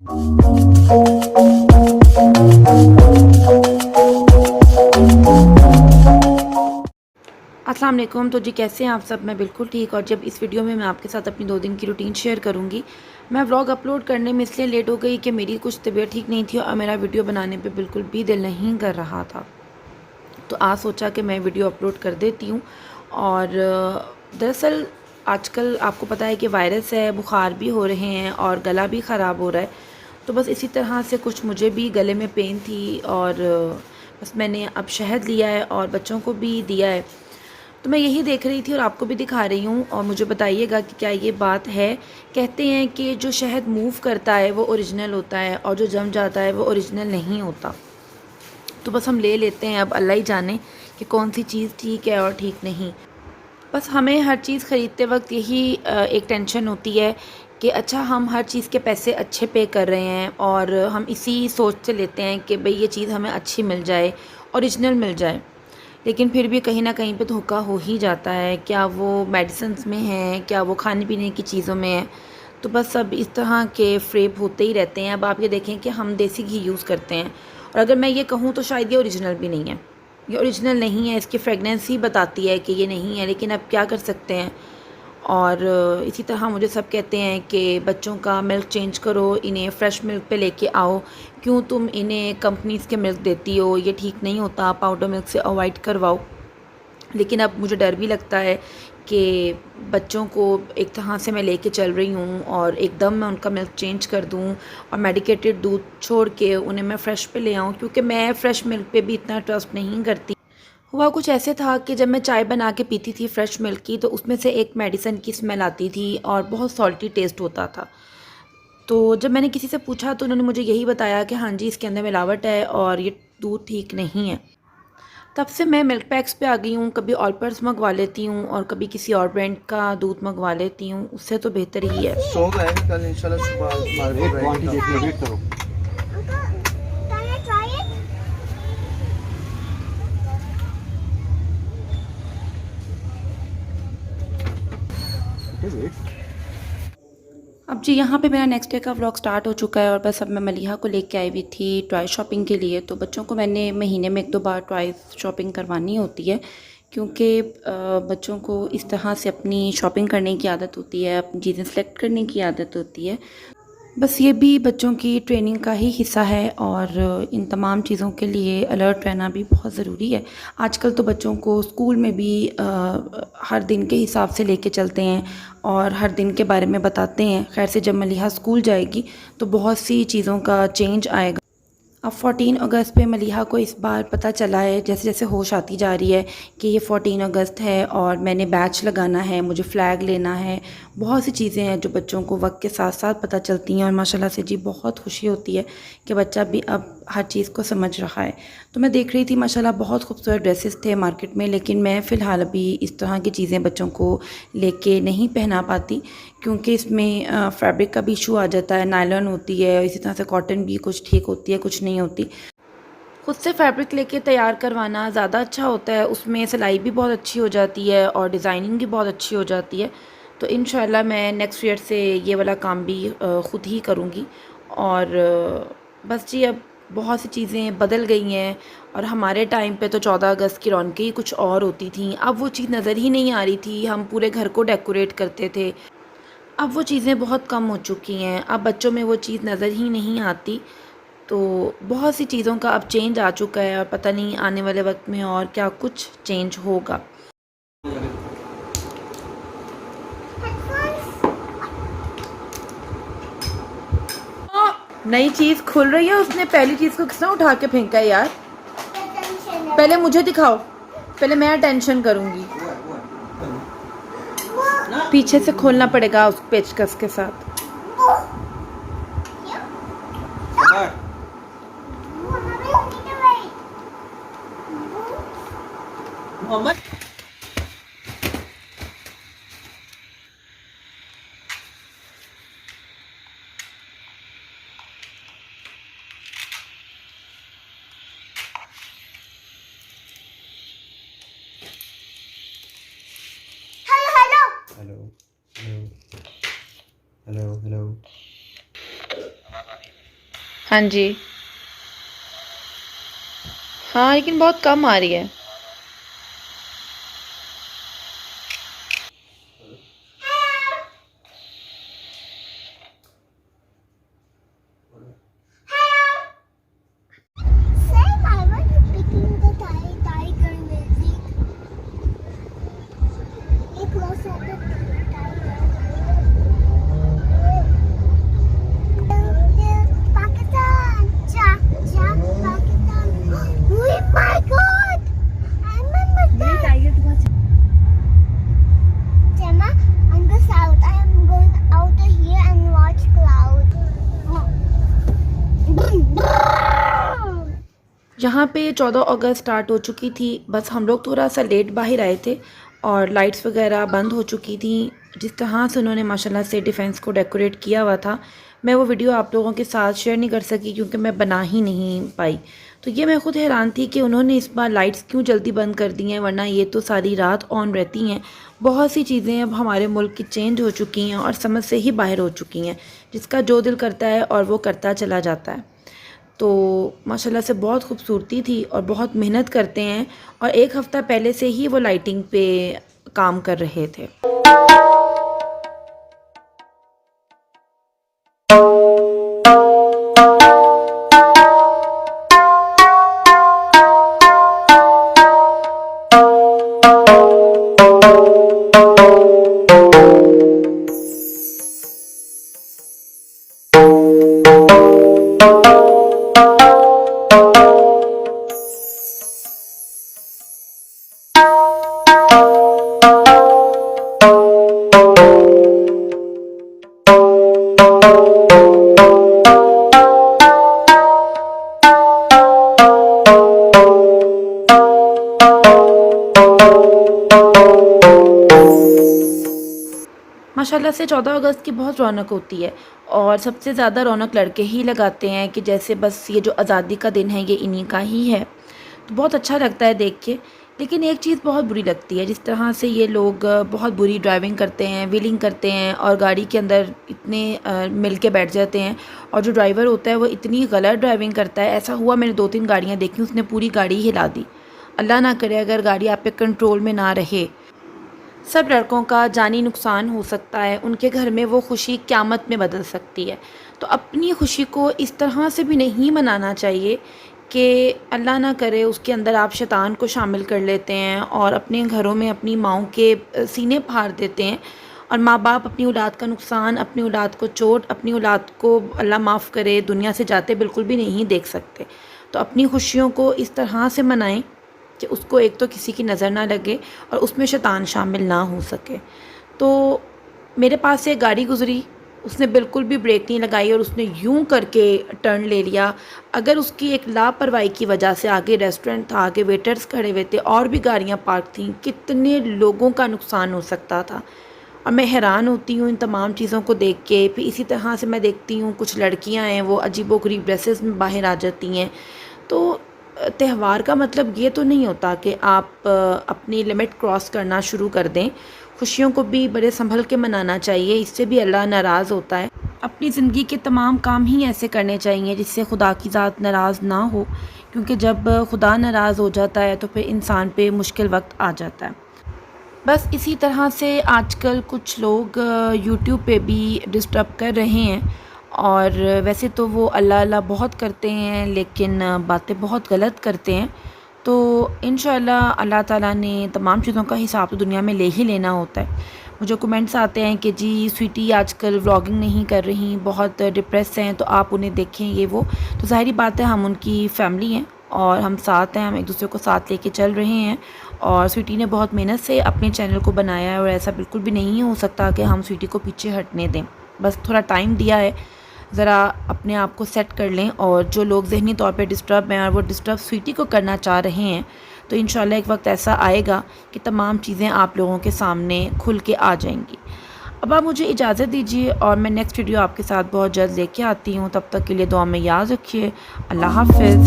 अस्सलाम वालेकुम। तो जी कैसे हैं आप सब? मैं बिल्कुल ठीक। और जब इस वीडियो में मैं आपके साथ अपनी 2 दिन की रूटीन शेयर करूँगी। मैं व्लॉग अपलोड करने में इसलिए लेट हो गई कि मेरी कुछ तबीयत ठीक नहीं थी और मेरा वीडियो बनाने पे बिल्कुल भी दिल नहीं कर रहा था। तो आज सोचा कि मैं वीडियो अपलोड कर देती हूँ। और दरअसल आजकल आपको पता है कि वायरस है, बुखार भी हो रहे हैं और गला भी ख़राब हो रहा है। तो बस इसी तरह से कुछ मुझे भी गले में पेन थी और बस मैंने अब शहद लिया है और बच्चों को भी दिया है। तो मैं यही देख रही थी और आपको भी दिखा रही हूँ और मुझे बताइएगा कि क्या ये बात है। कहते हैं कि जो शहद मूव करता है वो ओरिजिनल होता है और जो जम जाता है वो ओरिजिनल नहीं होता। तो बस हम ले लेते हैं, अब अल्लाह ही जाने कि कौन सी चीज़ ठीक है और ठीक नहीं। बस हमें हर चीज़ ख़रीदते वक्त यही एक टेंशन होती है कि अच्छा हम हर चीज़ के पैसे अच्छे पे कर रहे हैं और हम इसी सोच से लेते हैं कि भई ये चीज़ हमें अच्छी मिल जाए, ओरिजिनल मिल जाए। लेकिन फिर भी कहीं न कहीं पे धोखा हो ही जाता है। क्या वो मेडिसिन्स में है, क्या वो खाने-पीने की चीज़ों में है। तो बस अब इस तरह के फ़रेब होते ही रहते हैं। अब आप ये देखें कि हम देसी घी यूज़ करते हैं और अगर मैं ये कहूँ तो शायद ये ओरिजिनल भी नहीं है। ये ओरिजिनल नहीं है, इसकी फ्रेगनेंस ही बताती है कि ये नहीं है, लेकिन अब क्या कर सकते हैं। और इसी तरह मुझे सब कहते हैं कि बच्चों का मिल्क चेंज करो, इन्हें फ़्रेश मिल्क पे लेके आओ, क्यों तुम इन्हें कंपनीज़ के मिल्क देती हो, ये ठीक नहीं होता, पाउडर मिल्क से अवॉइड करवाओ। लेकिन अब मुझे डर भी लगता है कि बच्चों को एक तरह से मैं लेके चल रही हूँ और एकदम मैं उनका मिल्क चेंज कर दूँ और मेडिकेटेड दूध छोड़ के उन्हें मैं फ़्रेश पे ले आऊँ, क्योंकि मैं फ़्रेश मिल्क पे भी इतना ट्रस्ट नहीं करती। हुआ कुछ ऐसे था कि जब मैं चाय बना के पीती थी फ़्रेश मिल्क की, तो उसमें से एक मेडिसिन की स्मेल आती थी और बहुत सॉल्टी टेस्ट होता था। तो जब मैंने किसी से पूछा तो उन्होंने मुझे यही बताया कि हाँ जी, इसके अंदर मिलावट है और ये दूध ठीक नहीं है। तब से मैं मिल्क पैक्स पे आ गई हूँ। कभी ऑलपर्स मंगवा लेती हूँ और कभी किसी और ब्रांड का दूध मंगवा लेती हूँ, उससे तो बेहतर ही है। स्ट्रॉन्ग आएगा कल इंशाल्लाह सुबह मार्केट रहेगा। वेट करो। अब जी यहाँ पे मेरा नेक्स्ट डे का व्लॉग स्टार्ट हो चुका है और बस अब मैं मलिहा को लेके आई हुई थी टॉय शॉपिंग के लिए। तो बच्चों को मैंने महीने में 1-2 बार टॉय शॉपिंग करवानी होती है, क्योंकि बच्चों को इस तरह से अपनी शॉपिंग करने की आदत होती है, अपनी चीज़ें सेलेक्ट करने की आदत होती है। बस ये भी बच्चों की ट्रेनिंग का ही हिस्सा है और इन तमाम चीज़ों के लिए अलर्ट रहना भी बहुत ज़रूरी है। आजकल तो बच्चों को स्कूल में भी हर दिन के हिसाब से लेके चलते हैं और हर दिन के बारे में बताते हैं। खैर से जब मलिहा स्कूल जाएगी तो बहुत सी चीज़ों का चेंज आएगा। अब 14 अगस्त पे मलिहा को इस बार पता चला है, जैसे जैसे होश आती जा रही है, कि ये 14 अगस्त है और मैंने बैच लगाना है, मुझे फ़्लैग लेना है। बहुत सी चीज़ें हैं जो बच्चों को वक्त के साथ साथ पता चलती हैं और माशाल्लाह से जी बहुत खुशी होती है कि बच्चा भी अब हर चीज़ को समझ रहा है। तो मैं देख रही थी माशाल्लाह बहुत खूबसूरत ड्रेसेस थे मार्केट में, लेकिन मैं फ़िलहाल अभी इस तरह की चीज़ें बच्चों को लेके नहीं पहना पाती, क्योंकि इसमें फैब्रिक का भी इशू आ जाता है। नायलॉन होती है, इसी तरह से कॉटन भी कुछ ठीक होती है, कुछ नहीं होती। खुद से फैब्रिक लेके तैयार करवाना ज़्यादा अच्छा होता है, उसमें सिलाई भी बहुत अच्छी हो जाती है और डिज़ाइनिंग भी बहुत अच्छी हो जाती है। तो इंशाल्लाह मैं नेक्स्ट ईयर से ये वाला काम भी ख़ुद ही करूँगी। और बस जी अब बहुत सी चीज़ें बदल गई हैं और हमारे टाइम पे तो 14 अगस्त की रौनकें ही कुछ और होती थी। अब वो चीज़ नज़र ही नहीं आ रही थी, हम पूरे घर को डेकोरेट करते थे। अब वो चीज़ें बहुत कम हो चुकी हैं, अब बच्चों में वो चीज़ नज़र ही नहीं आती। तो बहुत सी चीज़ों का अब चेंज आ चुका है और पता नहीं आने वाले वक्त में और क्या कुछ चेंज होगा। नई चीज़ खुल रही है, उसने पहली चीज़ को किसने उठा के फेंका है यार? पहले मुझे दिखाओ, पहले मैं अटेंशन करूँगी। पीछे से खोलना पड़ेगा उस पेचकस के साथ। Mohammad hello hello hello hello. हाँ जी। हाँ, लेकिन बहुत कम आ रही है। Sam, I was picking the tiger music. A close up the tiger. Pakistan! Pakistan! Oh my God! I remember that. Gemma, on the south, I am going out here and watch cloud. यहाँ पे 14 अगस्त start हो चुकी थी। बस हम लोग थोड़ा सा लेट बाहर आए थे और लाइट्स वगैरह बंद हो चुकी थी। जिस तरह से उन्होंने माशाल्लाह से डिफेंस को डेकोरेट किया हुआ था, मैं वो वीडियो आप लोगों के साथ शेयर नहीं कर सकी क्योंकि मैं बना ही नहीं पाई। तो ये मैं ख़ुद हैरान थी कि उन्होंने इस बार लाइट्स क्यों जल्दी बंद कर दी हैं, वरना ये तो सारी रात ऑन रहती हैं। बहुत सी चीज़ें अब हमारे मुल्क की चेंज हो चुकी हैं और समझ से ही बाहर हो चुकी हैं। जिसका जो दिल करता है और वो करता चला जाता है। तो माशाल्लाह से बहुत खूबसूरती थी और बहुत मेहनत करते हैं और एक हफ़्ता पहले से ही वो लाइटिंग पे काम कर रहे थे। माशाल्लाह से 14 अगस्त की बहुत रौनक होती है और सबसे ज़्यादा रौनक लड़के ही लगाते हैं कि जैसे बस ये जो आज़ादी का दिन है ये इन्हीं का ही है। तो बहुत अच्छा लगता है देख के। लेकिन एक चीज़ बहुत बुरी लगती है, जिस तरह से ये लोग बहुत बुरी ड्राइविंग करते हैं, व्हीलिंग करते हैं और गाड़ी के अंदर इतने मिल के बैठ जाते हैं और जो ड्राइवर होता है वो इतनी गलत ड्राइविंग करता है। ऐसा हुआ, मैंने 2-3 गाड़ियाँ देखी, उसने पूरी गाड़ी हिला दी। अल्लाह ना करे अगर गाड़ी आप पे कंट्रोल में ना रहे, सब लड़कों का जानी नुकसान हो सकता है। उनके घर में वो खुशी क़यामत में बदल सकती है। तो अपनी खुशी को इस तरह से भी नहीं मनाना चाहिए कि अल्लाह ना करे उसके अंदर आप शैतान को शामिल कर लेते हैं और अपने घरों में अपनी माँओं के सीने फाड़ देते हैं और माँ बाप अपनी औलाद का नुकसान, अपनी औलाद को चोट, अपनी औलाद को अल्लाह माफ़ करे दुनिया से जाते बिल्कुल भी नहीं देख सकते। तो अपनी खुशियों को इस तरह से मनाएं कि उसको एक तो किसी की नज़र ना लगे और उसमें शैतान शामिल ना हो सके। तो मेरे पास से एक गाड़ी गुज़री, उसने बिल्कुल भी ब्रेक नहीं लगाई और उसने यूं करके टर्न ले लिया। अगर उसकी एक लापरवाही की वजह से आगे रेस्टोरेंट था, आगे वेटर्स खड़े हुए थे और भी गाड़ियां पार्क थीं, कितने लोगों का नुकसान हो सकता था। और मैं हैरान होती हूँ इन तमाम चीज़ों को देख के। फिर इसी तरह से मैं देखती हूँ कुछ लड़कियाँ हैं वो अजीबोगरीब ड्रेसेस में बाहर आ जाती हैं। तो त्यौहार का मतलब ये तो नहीं होता कि आप अपनी लिमिट क्रॉस करना शुरू कर दें। खुशियों को भी बड़े संभल के मनाना चाहिए, इससे भी अल्लाह नाराज़ होता है। अपनी ज़िंदगी के तमाम काम ही ऐसे करने चाहिए जिससे खुदा की ज़ात नाराज़ ना हो, क्योंकि जब खुदा नाराज़ हो जाता है तो फिर इंसान पे मुश्किल वक्त आ जाता है। बस इसी तरह से आजकल कुछ लोग यूट्यूब पे भी डिस्टर्ब कर रहे हैं और वैसे तो वो अल्लाह अल्लाह बहुत करते हैं लेकिन बातें बहुत गलत करते हैं। तो इंशाअल्लाह अल्लाह ताला ने तमाम चीज़ों का हिसाब तो दुनिया में ले ही लेना होता है। मुझे कमेंट्स आते हैं कि जी स्वीटी आजकल व्लॉगिंग नहीं कर रही, बहुत डिप्रेस हैं, तो आप उन्हें देखें ये वो। तो ज़ाहिरी बात है हम उनकी फैमिली हैं और हम साथ हैं, हम एक दूसरे को साथ लेके चल रहे हैं। और स्वीटी ने बहुत मेहनत से अपने चैनल को बनाया है और ऐसा बिल्कुल भी नहीं हो सकता कि हम स्वीटी को पीछे हटने दें। बस थोड़ा टाइम दिया है, ज़रा अपने आप को सेट कर लें। और जो लोग ज़हनी तौर पे डिस्टर्ब हैं और वो डिस्टर्ब स्वीटी को करना चाह रहे हैं, तो इंशाल्लाह एक वक्त ऐसा आएगा कि तमाम चीज़ें आप लोगों के सामने खुल के आ जाएंगी। अब आप मुझे इजाज़त दीजिए और मैं नेक्स्ट वीडियो आपके साथ बहुत जल्द लेके आती हूँ। तब तक के लिए दुआ में याद रखिए। अल्लाह हाफ़िज़।